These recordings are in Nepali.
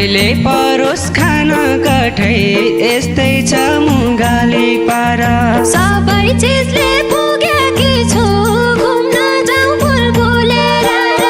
कहिले परोस खान कठै यस्तै छ मुगाली पारा सबै चिजले पुगेकी छु घुम्न जाऊ बुलबुलेर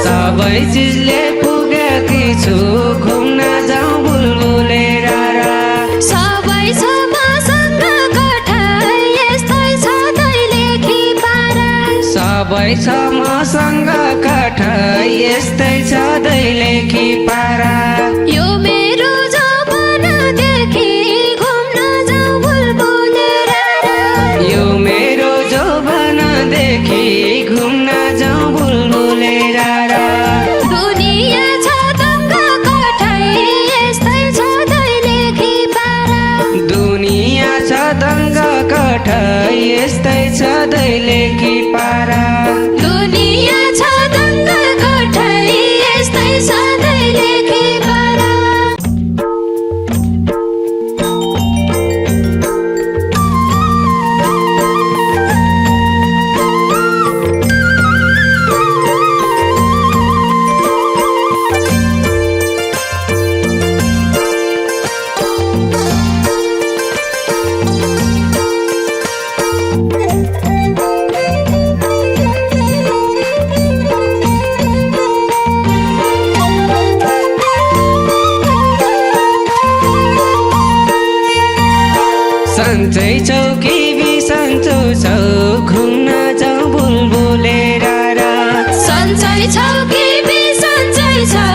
सबै चिजले पुगेकी छु घुम्न जाऊ बुलबुलेर सबै छ मसँग कठै यस्तै छ दैलेखी पारा सबै छ मसँग कठै यस्तै छ दैलेखी पारा यो मेरो जौवनदेखि घुम्न जाऊ बुलबुलेर यो मेरो जौवनदेखि घुम्न जाऊ बुलबुलेर दुनिया छ दङ्ग कठै यस्तै छ दैलेखी पारा दुनिया छ दङ्ग कठै यस्तै छ दैलेखी पारा दुनिया छ दङ्ग कठै यस्तै छ दैलेखी पारा सन्चै चौकी बिसन्चो छौ घुम्न जाऊ बुलबुलेर सन्चै छौ कि बिसन्चै छौ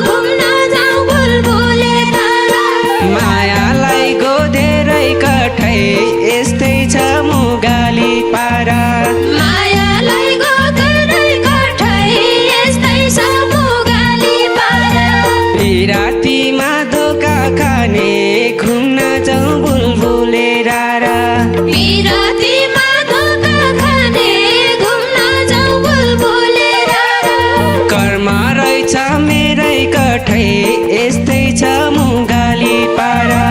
घुम्न जाऊ बुलबुलेर मायालाई गोधेरै कठै यस्तै छ मुगाली पारा मायालाई गोधेरै कठै यस्तै छ मुगाली पारा रातिमा धोका खाने घुम्न जाऊ बुलबुलेर बिरातीमा धोका खाने घुम्न जाऊ बुलबुलेर कर्म रहेछ मेरै कठै यस्तै छ मुगाली पारा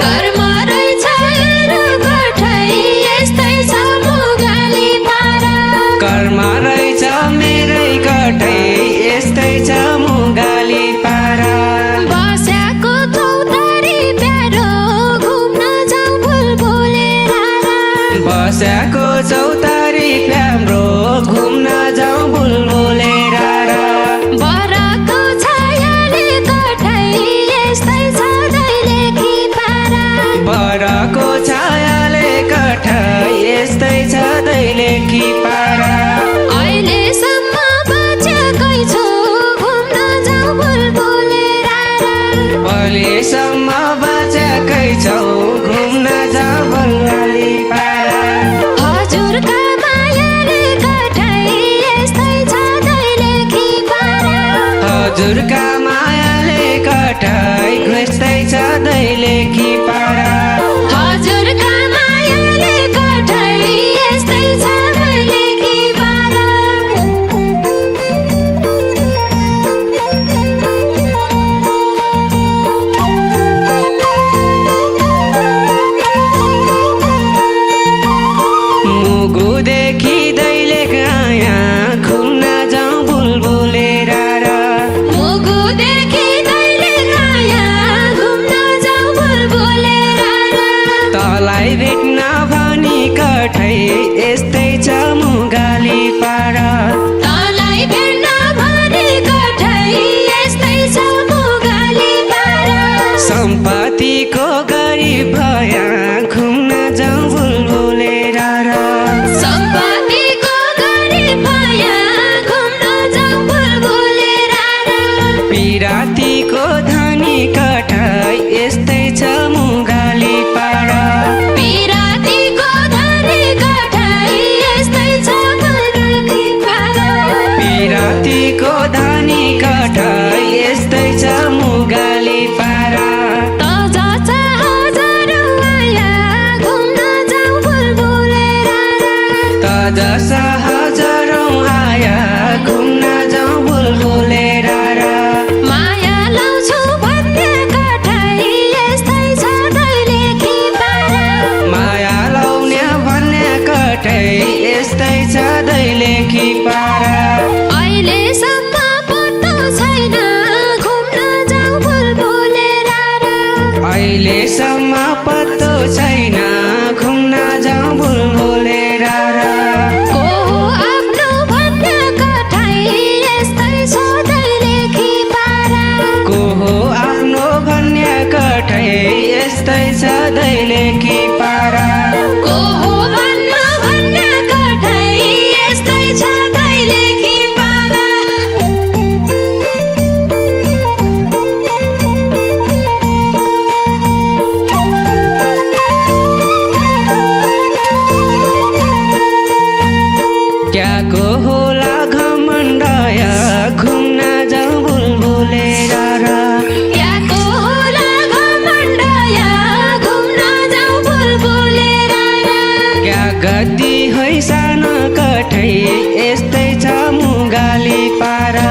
कर्म रहेछ मेरो कठै यस्तै छ मुगाली पारा कर्म रहेछ मेरै कठै यस्तै छ मुगाली पारा बस्याको चौतारी प्यारो घुम्न जाऊ बुलबुलेर बस्याको चौतारी प्याम्रो घुम्न जाऊ बुलबुलेर बरको छायाले कठै यस्तै छ दैलेखी पारा बरको छायाले कठै यस्तै छ दैलेखी पारा अहिलेसम्म बाँचेकै छु घुम्न जाऊ बुलबुलेर अहिलेसम्म बाँचेकै छौ घुम्न जाऊ बुलबुली पारा हजुरका मायाले कठै यस्तै छ दैलेखी पारा हजुरका मायाले कठै यस्तै छ दैलेखी पारा हजुरका मायाले कठै यस्तै छ दैलेखी पारा मुगुदेखि दैलेख आया घुम्न जाऊ बुलबुलेर मुगुदेखि दैले कि पारा को हो भन्न कठै यस्तै छ दैले कि पारा क्याको होला घमण्डय घुम्न जाउँ बुलबुले र क्याको होला घमण्डय घुम्न जाउँ बुलबुले क्या गति है सानो कठै यस्तै छ मुगाली पारा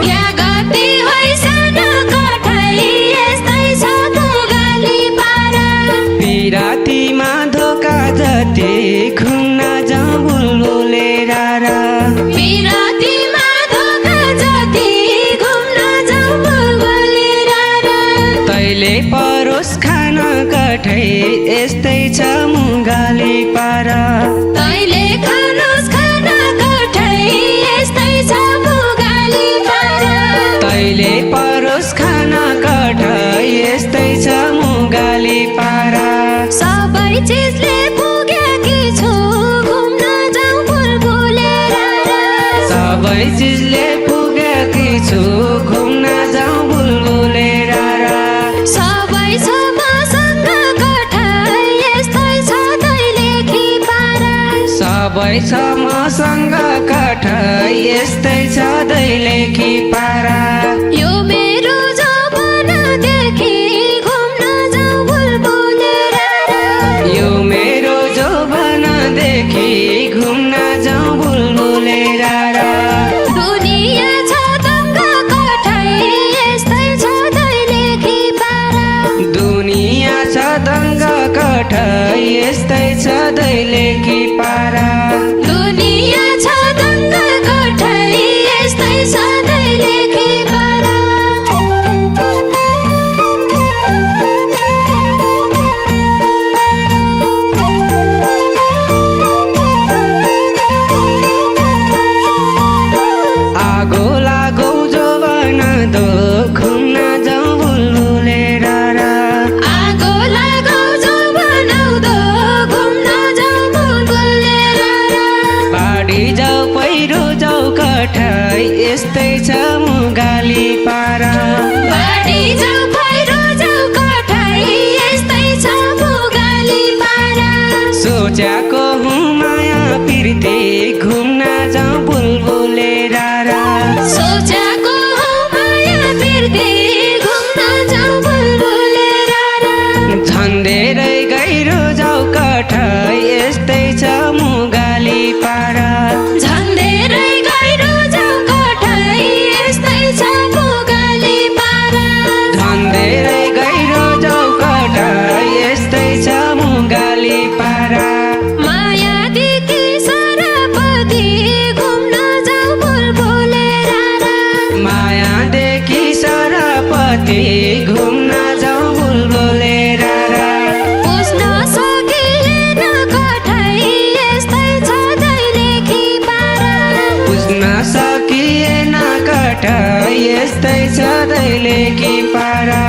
क्या गति है सानो कठै यस्तै छ मुगाली पारा पिरातीमा धोका जति घुम्न जाउँ बुलबुले र पिरातीमा धोका जति घुम्न जाउँ बुलबुले तैले परोस खान कठै यस्तै छ मुगाली पारा तैले खानुस् खान कठै यस्तै छ मुगाली पारा तैले परोस खान कठै यस्तै छ मुगाली पारा सबै चिजले पुगेकी छु घुम्न जाउँ बुलबुले सबै चिजले पुगेकी छु घुम्न जाउँ बुलबुले सबै छ मसँग कठै यस्तै छ दैले कि पारा सबै छ मसँग कठै यस्तै छ दैले कि पारा यो मेरो जौवनदेखि घुम्न जाउँ बुलबुले यो मेरो जौवनदेखि घुम्न जाउँ बुलबुले दुनिया छ दङ्ग कठै यस्तै छ दैले कि पारा दुनिया छ दङ्ग कठै यस्तै छ दैले कि पारा दुनिया छ दङ्ग कठै यस्तै छ दैले कि पारा आगो लागौ जौवन दो घुम्न जाउँ बुलबुले आगो लगाउ जौवनौदो घुम्न जाउँ बुलबुले बाढी जाऊ पहिरो जाऊ कठै यस्तै छ मुगाली पारा बाढी जाउँ पहिरो जाउँ कठै यस्तै छ मुगाली पारा सोच्याको हुँ माया पिर्ती घुम्न जाउँ बुलबुले सोचेको हो माया बिर्दी घुम्न जाउँ बुलबुले झन् धेरै गहिरो जाऊ कठै यस्तै छ मुगाली पारा झन् धेरै गहिरो जाउँ कठै यस्तै छ मुगाली पारा झन् धेरै गहिरो जाऊ कठै यस्तै छ मुगाली पारा मायादेखि सरपति घुम्न जाउँ बुलबुले मायादेखि सरपति घुम्न जाउँ बुलबुले बुझ्न सकिएन कठै यस्तै छ दैले कि पारा बुझ्न सकिएन कठै यस्तै छ दैले कि पारा